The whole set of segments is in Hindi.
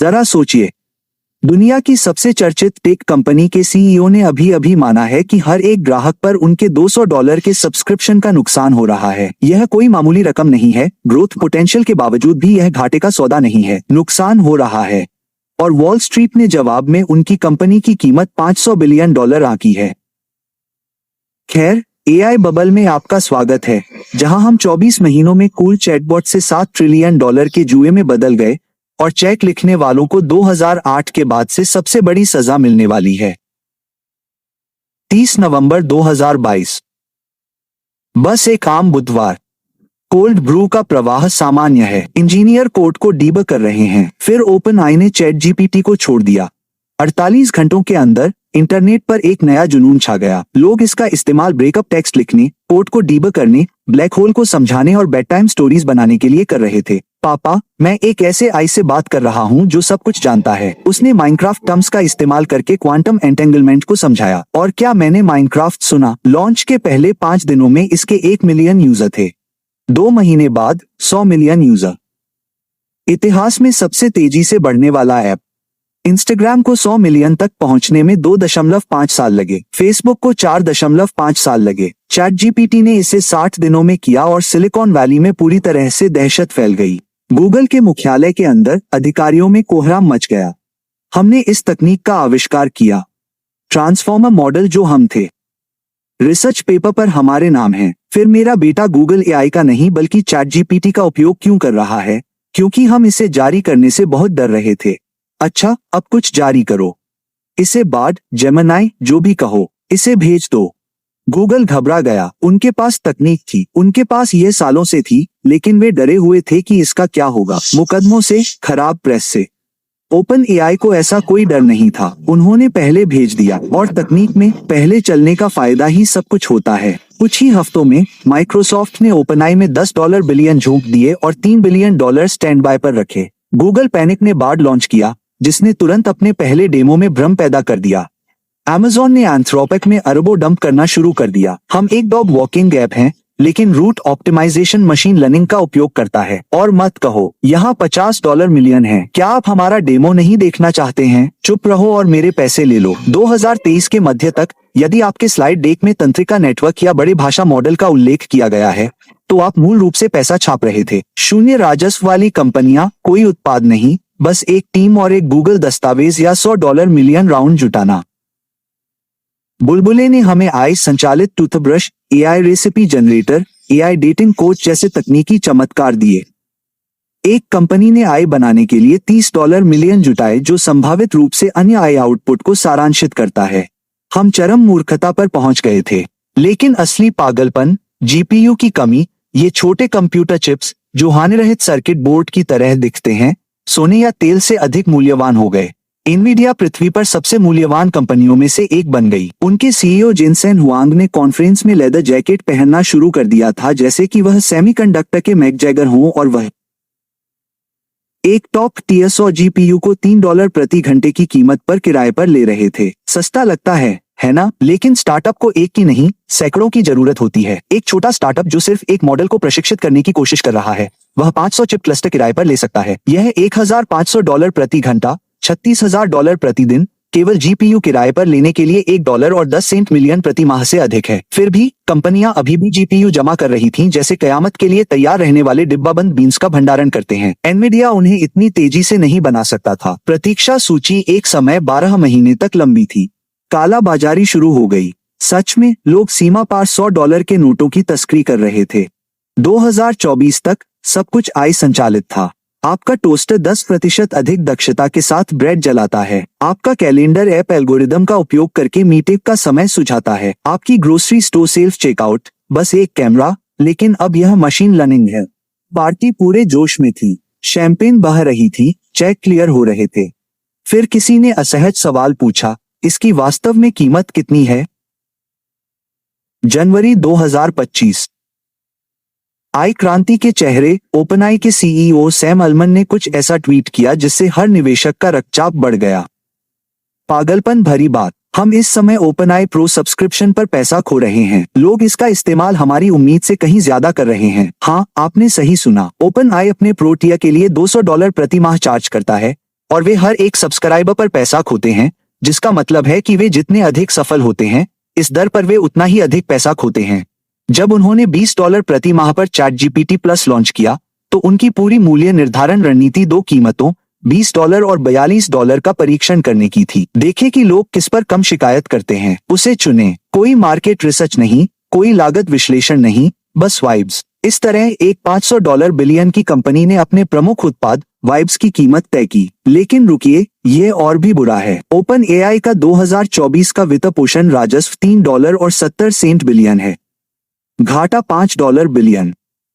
जरा सोचिए, दुनिया की सबसे चर्चित टेक कंपनी के सीईओ ने अभी अभी माना है कि हर एक ग्राहक पर उनके $200 के सब्सक्रिप्शन का नुकसान हो रहा है। यह कोई मामूली रकम नहीं है। ग्रोथ पोटेंशियल के बावजूद भी यह घाटे का सौदा नहीं है, नुकसान हो रहा है। और वॉल स्ट्रीट ने जवाब में उनकी कंपनी की कीमत $500 बिलियन आंकी है। खैर, एआई बबल में आपका स्वागत है, जहां हम 24 महीनों में कूल चैटबॉट से $7 ट्रिलियन के जुए में बदल गए और चेक लिखने वालों को 2008 के बाद से सबसे बड़ी सजा मिलने वाली है। 30 नवंबर 2022। बस एक आम बुधवार। कोल्ड ब्रू का प्रवाह सामान्य है। इंजीनियर कोड को डीबग कर रहे हैं। फिर ओपनआई ने चैट जीपीटी को छोड़ दिया। 48 घंटों के अंदर इंटरनेट पर एक नया जुनून छा गया। लोग इसका इस्तेमाल ब्रेकअप टेक्स्ट लिखने, कोड को डीबग करने, ब्लैक होल को समझाने और बेड टाइम स्टोरीज बनाने के लिए कर रहे थे। पापा, मैं एक ऐसे आई से बात कर रहा हूँ जो सब कुछ जानता है। उसने माइनक्राफ्ट टर्म्स का इस्तेमाल करके क्वांटम एंटेंगलमेंट को समझाया। और क्या मैंने माइनक्राफ्ट सुना? लॉन्च के पहले 5 दिनों में इसके 1 मिलियन यूजर थे। 2 महीने बाद 100 मिलियन यूजर। इतिहास में सबसे तेजी से बढ़ने वाला ऐप। इंस्टाग्राम को 100 मिलियन तक पहुंचने में 2.5 साल लगे। फेसबुक को 4.5 साल लगे। चैट जीपीटी ने इसे 60 दिनों में किया और सिलिकॉन वैली में पूरी तरह से दहशत फैल गई। गूगल के मुख्यालय के अंदर अधिकारियों में कोहराम मच गया। हमने इस तकनीक का आविष्कार किया। ट्रांसफॉर्मर मॉडल जो हम थे। रिसर्च पेपर पर हमारे नाम है। फिर मेरा बेटा गूगल एआई का नहीं बल्कि चैट जीपीटी का उपयोग क्यों कर रहा है? क्योंकि हम इसे जारी करने से बहुत डर रहे थे। अच्छा, अब कुछ जारी करो। इसे बार्ड, जेमिनी, जो भी कहो, इसे भेज दो। गूगल घबरा गया। उनके पास तकनीक थी, उनके पास ये सालों से थी, लेकिन वे डरे हुए थे कि इसका क्या होगा। मुकदमों से, खराब प्रेस से। ओपन एआई को ऐसा कोई डर नहीं था। उन्होंने पहले भेज दिया। और तकनीक में पहले चलने का फायदा ही सब कुछ होता है। कुछ ही हफ्तों में माइक्रोसॉफ्ट ने ओपनआई में $10 बिलियन झोंक दिए और $3 बिलियन स्टैंड बाय पर रखे। गूगल पैनिक ने बार्ड लॉन्च किया, जिसने तुरंत अपने पहले डेमो में भ्रम पैदा कर दिया। Amazon ने एंथ्रोपिक में अरबों डंप करना शुरू कर दिया। हम एक डॉग वॉकिंग ऐप हैं, लेकिन रूट ऑप्टिमाइजेशन मशीन लर्निंग का उपयोग करता है। और मत कहो, यहाँ $50 मिलियन है। क्या आप हमारा डेमो नहीं देखना चाहते हैं? चुप रहो और मेरे पैसे ले लो। 2023 के मध्य तक, यदि आपके स्लाइड डेक में तंत्रिका नेटवर्क या बड़े भाषा मॉडल का उल्लेख किया गया है, तो आप मूल रूप से पैसा छाप रहे थे। शून्य राजस्व वाली कंपनियां, कोई उत्पाद नहीं, बस एक टीम और एक गूगल दस्तावेज या $100 मिलियन राउंड जुटाना। बुलबुले ने हमें AI संचालित toothbrush, AI recipe generator, AI dating coach जैसे तकनीकी चमत्कार दिए। एक कंपनी ने AI बनाने के लिए $30 मिलियन जुटाए, जो संभावित रूप से अन्य AI आउटपुट को सारांशित करता है। हम चरम मूर्खता पर पहुंच गए थे। लेकिन असली पागलपन, जीपीयू की कमी, ये छोटे कंप्यूटर चिप्स जो हानिरहित सर्किट बोर्ड की तरह दिखते हैं, सोने या तेल से अधिक मूल्यवान हो गए। इनवीडिया पृथ्वी पर सबसे मूल्यवान कंपनियों में से एक बन गई। उनके सीईओ जिनसेन हुआंग ने कॉन्फ्रेंस में लेदर जैकेट पहनना शुरू कर दिया था, जैसे कि वह सेमीकंडक्टर के मैक जैगर हों और वह एक टॉप टियर 100 जीपीयू को $3 प्रति घंटे की कीमत पर किराए पर ले रहे थे। सस्ता लगता है ना? लेकिन स्टार्टअप को एक की नहीं, सैकड़ों की जरूरत होती है। एक छोटा स्टार्टअप जो सिर्फ एक मॉडल को प्रशिक्षित करने की कोशिश कर रहा है, वह 500 चिप क्लस्टर किराए पर ले सकता है। यह $1,500 प्रति घंटा, $36,000 प्रतिदिन, केवल जीपीयू किराए पर लेने के लिए $1.10 मिलियन प्रति माह से अधिक है। फिर भी कंपनियां अभी भी जीपीयू जमा कर रही थीं, जैसे कयामत के लिए तैयार रहने वाले डिब्बाबंद बीन्स का भंडारण करते हैं। एनवीडिया उन्हें इतनी तेजी से नहीं बना सकता था। प्रतीक्षा सूची एक समय 12 महीने तक लंबी थी। काला बाजारी शुरू हो गई। सच में, लोग सीमा पार $100 के नोटों की तस्करी कर रहे थे। 2024 तक सब कुछ AI संचालित था। आपका टोस्टर 10% अधिक दक्षता के साथ ब्रेड जलाता है। आपका कैलेंडर ऐप एल्गोरिदम का उपयोग करके मीटिंग का समय सुझाता है। आपकी ग्रोसरी स्टोर सेल्फ चेकआउट, बस एक कैमरा, लेकिन अब यह मशीन लर्निंग है। पार्टी पूरे जोश में थी। शैंपेन बह रही थी, चेक क्लियर हो रहे थे। फिर किसी ने असहज सवाल पूछा, इसकी वास्तव में कीमत कितनी है? जनवरी 2025। आई क्रांति के चेहरे। ओपनआई के सीईओ सैम अल्टमन ने कुछ ऐसा ट्वीट किया जिससे हर निवेशक का रक्तचाप बढ़ गया। पागलपन भरी बात। हम इस समय ओपनआई प्रो सब्सक्रिप्शन पर पैसा खो रहे हैं। लोग इसका इस्तेमाल हमारी उम्मीद से कहीं ज्यादा कर रहे हैं। हाँ, आपने सही सुना। ओपनआई अपने प्रो टियर के लिए $200 प्रति माह चार्ज करता है, और वे हर एक सब्सक्राइबर पर पैसा खोते हैं, जिसका मतलब है कि वे जितने अधिक सफल होते हैं, इस दर पर वे उतना ही अधिक पैसा खोते हैं। जब उन्होंने $20 प्रति माह पर ChatGPT प्लस लॉन्च किया, तो उनकी पूरी मूल्य निर्धारण रणनीति दो कीमतों $20 और $42 का परीक्षण करने की थी। देखें कि लोग किस पर कम शिकायत करते हैं, उसे चुनें। कोई मार्केट रिसर्च नहीं, कोई लागत विश्लेषण नहीं, बस वाइब्स। इस तरह एक $500 बिलियन की कंपनी ने अपने प्रमुख उत्पाद वाइब्स की कीमत तय की। लेकिन रुकिए, ये और भी बुरा है। ओपन एआई का 2024 का वित्त पोषण राजस्व $3.70 बिलियन है, घाटा $5 बिलियन।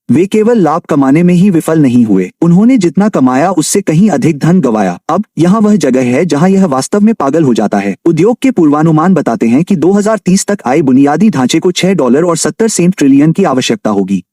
वे केवल लाभ कमाने में ही विफल नहीं हुए, उन्होंने जितना कमाया उससे कहीं अधिक धन गंवाया। अब यहाँ वह जगह है जहाँ यह वास्तव में पागल हो जाता है। उद्योग के पूर्वानुमान बताते हैं कि 2030 तक आय बुनियादी ढांचे को $6.70 ट्रिलियन की आवश्यकता होगी।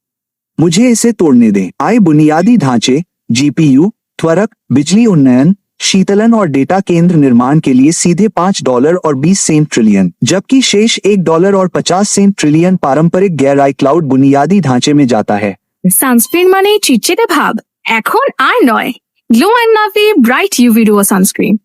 मुझे इसे तोड़ने दें। आय बुनियादी ढांचे, जीपीयू, त्वरक, बिजली उन्नयन, शीतलन और डेटा केंद्र निर्माण के लिए सीधे $5.20 ट्रिलियन, जबकि शेष $1.50 ट्रिलियन पारंपरिक गैर आय क्लाउड बुनियादी ढांचे में जाता है। সানস্ক্রিন মানে চিটচিটে ভাব, এখন আর নয়। গ্লো এন্ড নাভি ব্রাইট ইউভি ডুও সানস্ক্রিন।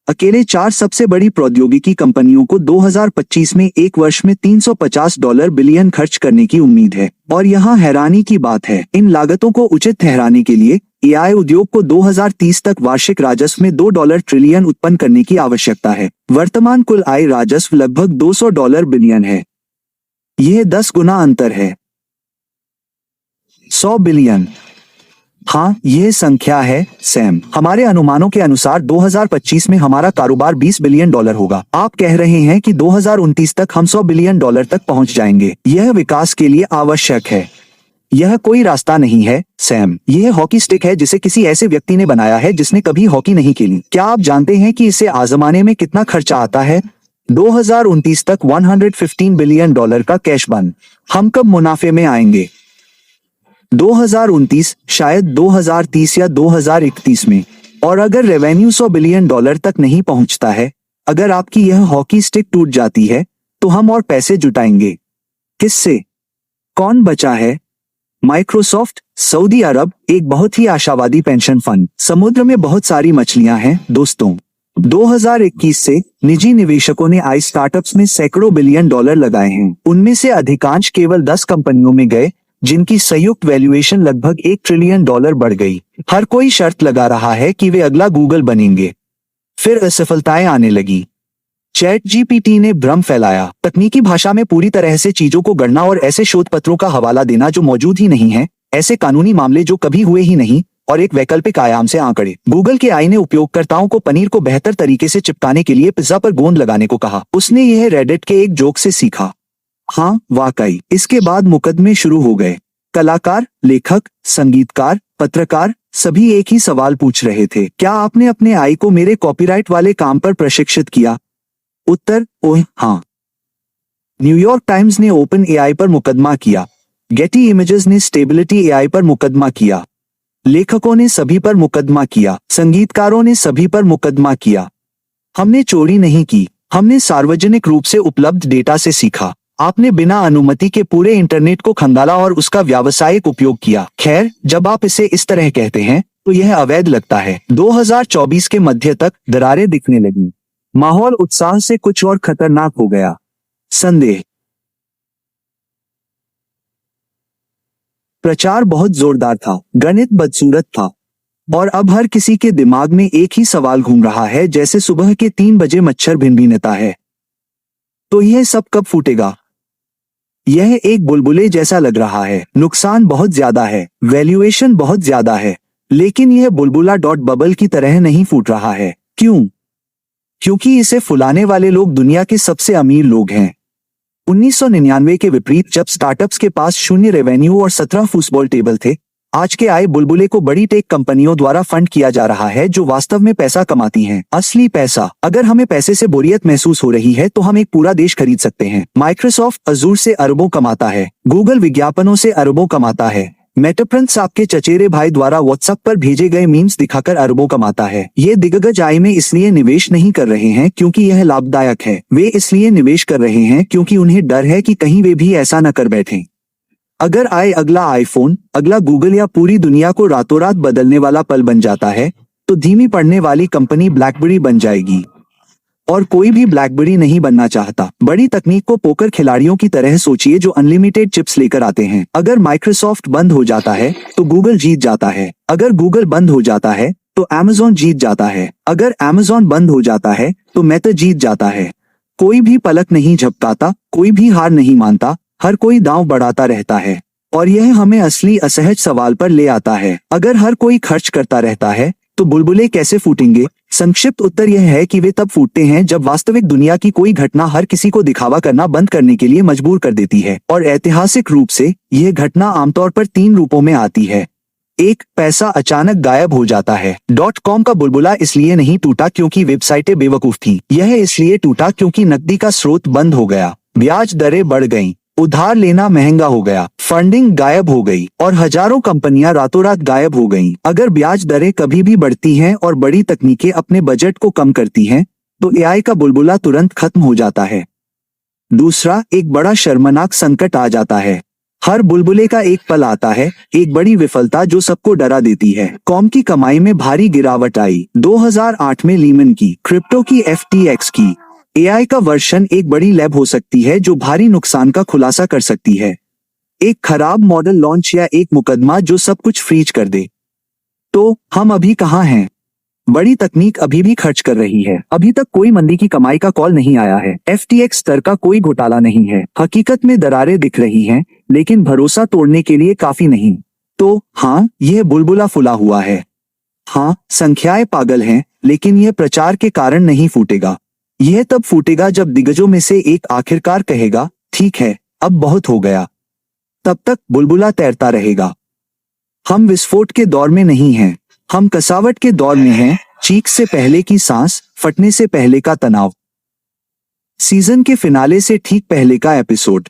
अकेले 4 सबसे बड़ी प्रौद्योगिकी कंपनियों को 2025 में एक वर्ष में $350 बिलियन खर्च करने की उम्मीद है। और यहाँ हैरानी की बात है, इन लागतों को उचित ठहराने के लिए एआई उद्योग को 2030 तक वार्षिक राजस्व में $2 ट्रिलियन उत्पन्न करने की आवश्यकता है। वर्तमान कुल आय राजस्व लगभग $200 बिलियन है। यह 10 गुना अंतर है। 100 बिलियन। हाँ, यह संख्या है सैम। हमारे अनुमानों के अनुसार 2025 में हमारा कारोबार $20 बिलियन होगा। आप कह रहे हैं कि 2029 तक हम $100 बिलियन तक पहुंच जाएंगे। यह विकास के लिए आवश्यक है। यह कोई रास्ता नहीं है सैम। यह हॉकी स्टिक है जिसे किसी ऐसे व्यक्ति ने बनाया है जिसने कभी हॉकी नहीं खेली। क्या आप जानते हैं कि इसे आजमाने में कितना खर्चा आता है? 2029 तक $115 बिलियन का कैश बर्न। हम कब मुनाफे में आएंगे? 2029, शायद 2030 या 2031 में। और अगर रेवेन्यू $100 बिलियन तक नहीं पहुंचता है, अगर आपकी यह हॉकी स्टिक टूट जाती है, तो हम और पैसे जुटाएंगे किससे? कौन बचा है? माइक्रोसॉफ्ट, सऊदी अरब, एक बहुत ही आशावादी पेंशन फंड। समुद्र में बहुत सारी मछलियां हैं दोस्तों। 2021 से निजी निवेशकों ने आई स्टार्टअप्स में सैकड़ों बिलियन डॉलर लगाए हैं। उनमें से अधिकांश केवल 10 कंपनियों में गए, जिनकी संयुक्त वैल्यूएशन लगभग $1 ट्रिलियन बढ़ गई। हर कोई शर्त लगा रहा है कि वे अगला गूगल बनेंगे। फिर असफलताएं आने लगी। ChatGPT ने भ्रम फैलाया। तकनीकी भाषा में पूरी तरह से चीजों को गढ़ना और ऐसे शोध पत्रों का हवाला देना जो मौजूद ही नहीं है, ऐसे कानूनी मामले जो कभी हुए ही नहीं, और एक वैकल्पिक आयाम से आंकड़े। गूगल के आई ने उपयोगकर्ताओं को पनीर को बेहतर तरीके से चिपकाने के लिए पिज्जा पर गोंद लगाने को कहा। उसने यह रेडिट के एक जोक से सीखा। हाँ, वाकई। इसके बाद मुकदमे शुरू हो गए। कलाकार, लेखक, संगीतकार, पत्रकार सभी एक ही सवाल पूछ रहे थे, क्या आपने अपने आई को मेरे कॉपीराइट वाले काम पर प्रशिक्षित किया? उत्तर, ओह हाँ। न्यूयॉर्क टाइम्स ने ओपन एआई पर मुकदमा किया। गेटी इमेजेस ने स्टेबिलिटी एआई पर मुकदमा किया। लेखकों ने सभी पर मुकदमा किया। संगीतकारों ने सभी पर मुकदमा किया। हमने चोरी नहीं की, हमने सार्वजनिक रूप से उपलब्ध डेटा से सीखा। आपने बिना अनुमति के पूरे इंटरनेट को खंगाला और उसका व्यावसायिक उपयोग किया। खैर, जब आप इसे इस तरह कहते हैं तो यह अवैध लगता है। 2024 के मध्य तक दरारें दिखने लगी। माहौल उत्साह से कुछ और खतरनाक हो गया। संदेह। प्रचार बहुत जोरदार था, गणित बदसूरत था, और अब हर किसी के दिमाग में एक ही सवाल घूम रहा है, जैसे सुबह के 3 बजे मच्छर भिनभिनाता है। तो यह सब कब फूटेगा? यह एक बुलबुले जैसा लग रहा है। नुकसान बहुत ज्यादा है, वैल्यूएशन बहुत ज्यादा है, लेकिन यह बुलबुला डॉट बबल की तरह नहीं फूट रहा है। क्यों? क्योंकि इसे फुलाने वाले लोग दुनिया के सबसे अमीर लोग हैं। 1999 के विपरीत, जब स्टार्टअप्स के पास 0 रेवेन्यू और 17 फुटबॉल टेबल थे, आज के आए बुलबुले को बड़ी टेक कंपनियों द्वारा फंड किया जा रहा है जो वास्तव में पैसा कमाती हैं। असली पैसा। अगर हमें पैसे से बोरियत महसूस हो रही है तो हम एक पूरा देश खरीद सकते हैं। माइक्रोसॉफ्ट अजूर से अरबों कमाता है, गूगल विज्ञापनों से अरबों कमाता है, मेटाप्रिंट्स आपके चचेरे भाई द्वारा व्हाट्सएप पर भेजे गए मीम्स दिखाकर अरबों कमाता है। ये दिग्गज आय में इसलिए निवेश नहीं कर रहे हैं क्योंकि यह लाभदायक है, वे इसलिए निवेश कर रहे हैं क्योंकि उन्हें डर है कि कहीं वे भी ऐसा न कर बैठें। अगर आय अगला आईफोन, अगला गूगल या पूरी दुनिया को रातों रात बदलने वाला पल बन जाता है, तो धीमी पड़ने वाली कंपनी ब्लैकबेरी बन जाएगी। और कोई भी ब्लैकबेरी नहीं बनना चाहता। बड़ी तकनीक को पोकर खिलाड़ियों की तरह सोचिए जो अनलिमिटेड चिप्स लेकर आते हैं। अगर माइक्रोसॉफ्ट बंद हो जाता है तो गूगल जीत जाता है। अगर गूगल बंद हो जाता है तो अमेज़न जीत जाता है। अगर अमेज़न बंद हो जाता है तो मेटा जीत जाता है। कोई भी पलक नहीं झपकाता, कोई भी हार नहीं मानता, हर कोई दांव बढ़ाता रहता है। और यह हमें असली असहज सवाल पर ले आता है, अगर हर कोई खर्च करता रहता है तो बुलबुले कैसे फूटेंगे? संक्षिप्त उत्तर यह है कि वे तब फूटते हैं जब वास्तविक दुनिया की कोई घटना हर किसी को दिखावा करना बंद करने के लिए मजबूर कर देती है। और ऐतिहासिक रूप से यह घटना आमतौर पर 3 रूपों में आती है। 1. पैसा अचानक गायब हो जाता है। .com का बुलबुला इसलिए नहीं टूटा क्योंकि वेबसाइटें बेवकूफ थीं। यह इसलिए टूटा क्योंकि नकदी का स्रोत बंद हो गया, ब्याज दरें बढ़ गईं, उधार लेना महंगा हो गया, फंडिंग गायब हो गई और हजारों कंपनियां रातों रात गायब हो गईं। अगर ब्याज दरें कभी भी बढ़ती हैं और बड़ी तकनीकें अपने बजट को कम करती हैं तो एआई का बुलबुला तुरंत खत्म हो जाता है। दूसरा, एक बड़ा शर्मनाक संकट आ जाता है। हर बुलबुले का एक पल आता है, एक बड़ी विफलता जो सबको डरा देती है। कॉम की कमाई में भारी गिरावट आई। 2008 में लीमन की, क्रिप्टो की, FTX की। एआई का वर्षन एक बड़ी लैब हो सकती है जो भारी नुकसान का खुलासा कर सकती है। एक खराब मॉडल लॉन्च या एक मुकदमा जो सब कुछ फ्रीज कर दे। तो हम अभी कहाँ हैं? बड़ी तकनीक अभी भी खर्च कर रही है। अभी तक कोई मंदी की कमाई का कॉल नहीं आया है। FTX स्तर का कोई घोटाला नहीं है। हकीकत में दरारें दिख रही हैं, लेकिन भरोसा तोड़ने के लिए काफी नहीं। तो हाँ, यह बुलबुला फुला हुआ है। हाँ, संख्याएं पागल हैं, लेकिन यह प्रचार के कारण नहीं फूटेगा। यह तब फूटेगा जब दिग्गजों में से एक आखिरकार कहेगा, ठीक है, अब बहुत हो गया। तब तक बुलबुला तैरता रहेगा। हम विस्फोट के दौर में नहीं हैं, हम कसावट के दौर में हैं। चीख से पहले की सांस, फटने से पहले का तनाव। सीजन के फिनाले से ठीक पहले का एपिसोड।